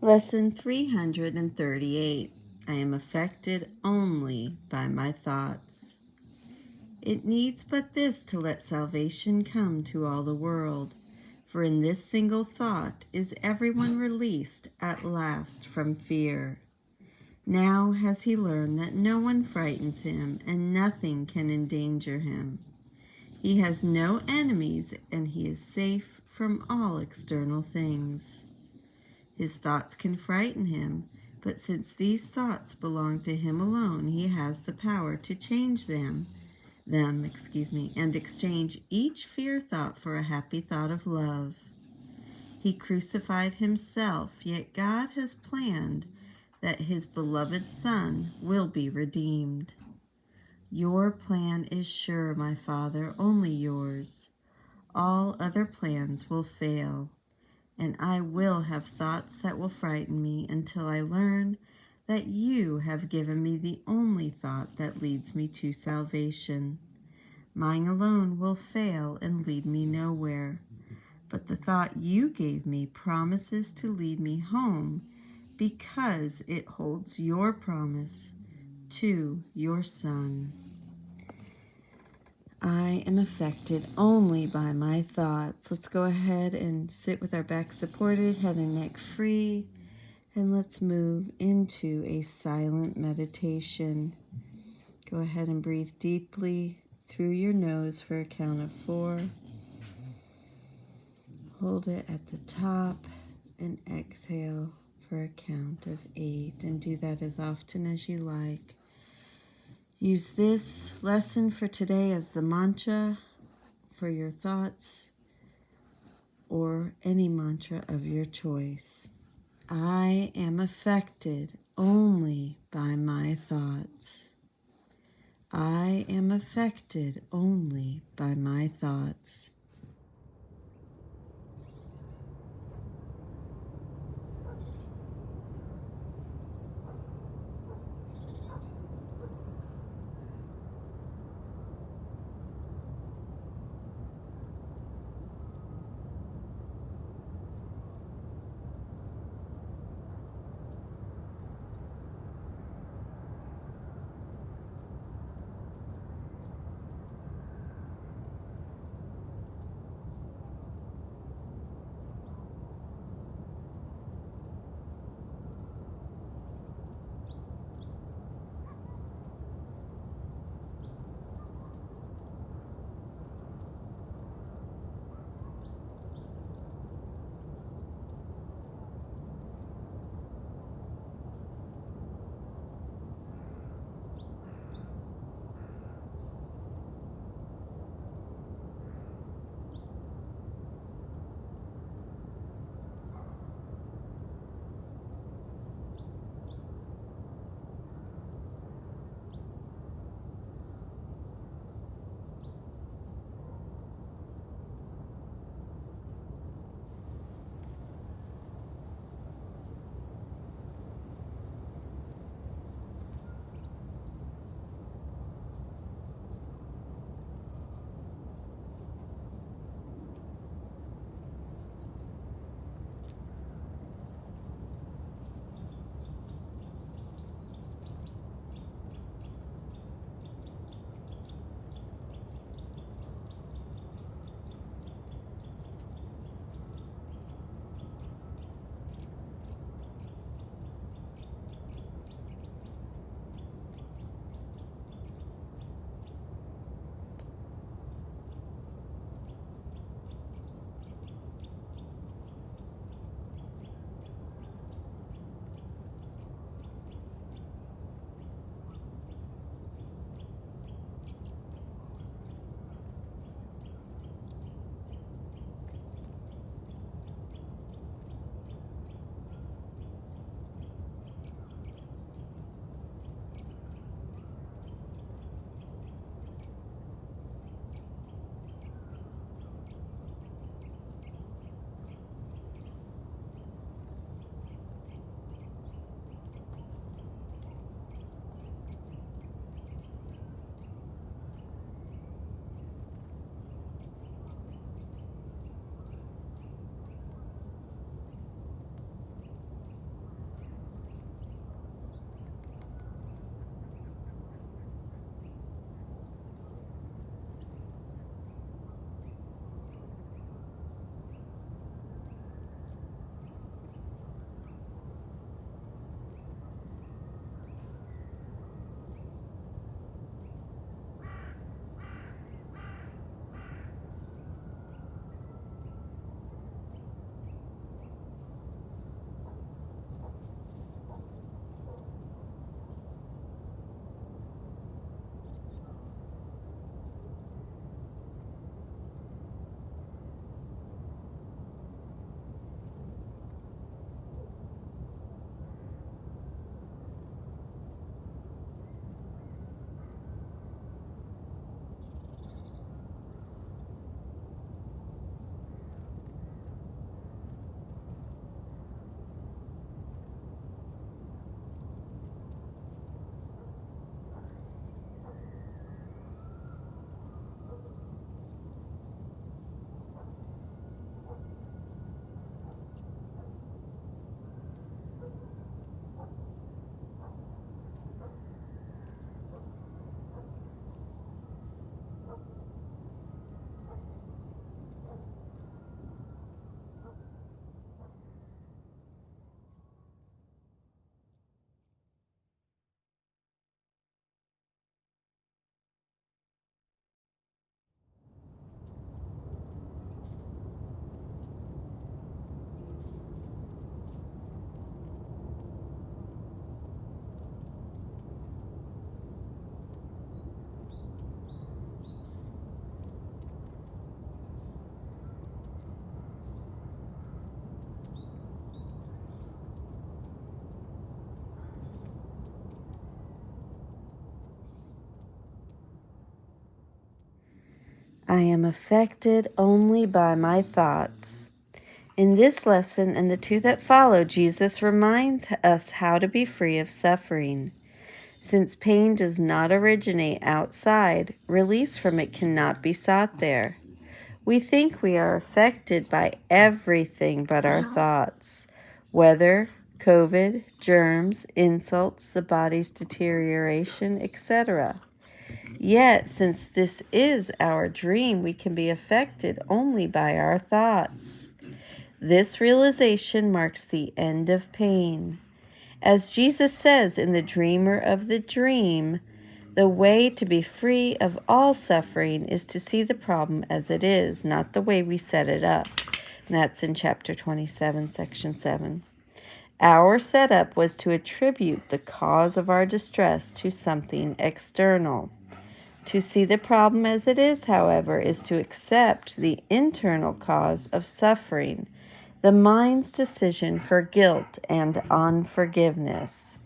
Lesson 338. I am affected only by my thoughts. It needs but this to let salvation come to all the world, for in this single thought is everyone released at last from fear. Now has he learned that no one frightens him and nothing can endanger him. He has no enemies and he is safe from all external things. His thoughts can frighten him, but since these thoughts belong to him alone, he has the power to change them, and exchange each fear thought for a happy thought of love. He crucified himself, yet God has planned that his beloved Son will be redeemed. Your plan is sure, my Father, only yours. All other plans will fail, and I will have thoughts that will frighten me until I learn that you have given me the only thought that leads me to salvation. Mine alone will fail and lead me nowhere, but the thought you gave me promises to lead me home because it holds your promise to your Son. I am affected only by my thoughts. Let's go ahead and sit with our back supported, head and neck free, and let's move into a silent meditation. Go ahead and breathe deeply through your nose for a count of 4. Hold it at the top and exhale for a count of 8, and do that as often as you like. Use this lesson for today as the mantra for your thoughts or any mantra of your choice. I am affected only by my thoughts. I am affected only by my thoughts. I am affected only by my thoughts. In this lesson and the two that follow, Jesus reminds us how to be free of suffering. Since pain does not originate outside, release from it cannot be sought there. We think we are affected by everything but our thoughts: weather, COVID, germs, insults, the body's deterioration, etc. Yet, since this is our dream, we can be affected only by our thoughts. This realization marks the end of pain. As Jesus says in The Dreamer of the Dream, the way to be free of all suffering is to see the problem as it is, not the way we set it up. And that's in chapter 27, section 7. Our setup was to attribute the cause of our distress to something external. To see the problem as it is, however, is to accept the internal cause of suffering, the mind's decision for guilt and unforgiveness.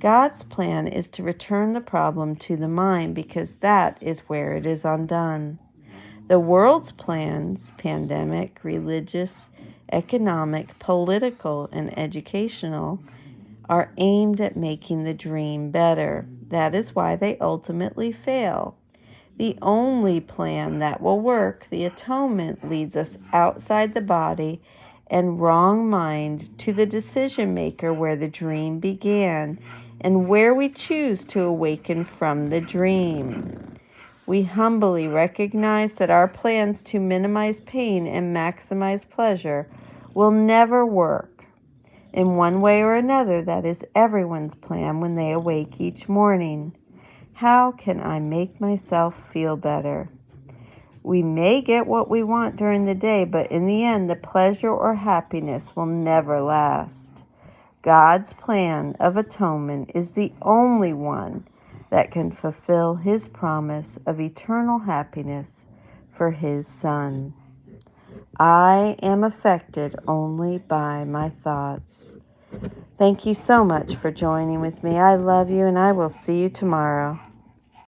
God's plan is to return the problem to the mind because that is where it is undone. The world's plans, pandemic, religious, economic, political, and educational, are aimed at making the dream better. That is why they ultimately fail. The only plan that will work, the atonement, leads us outside the body and wrong mind to the decision maker where the dream began and where we choose to awaken from the dream. We humbly recognize that our plans to minimize pain and maximize pleasure will never work. In one way or another, that is everyone's plan when they awake each morning. How can I make myself feel better? We may get what we want during the day, but in the end, the pleasure or happiness will never last. God's plan of atonement is the only one that can fulfill His promise of eternal happiness for His Son. I am affected only by my thoughts. Thank you so much for joining with me. I love you, and I will see you tomorrow.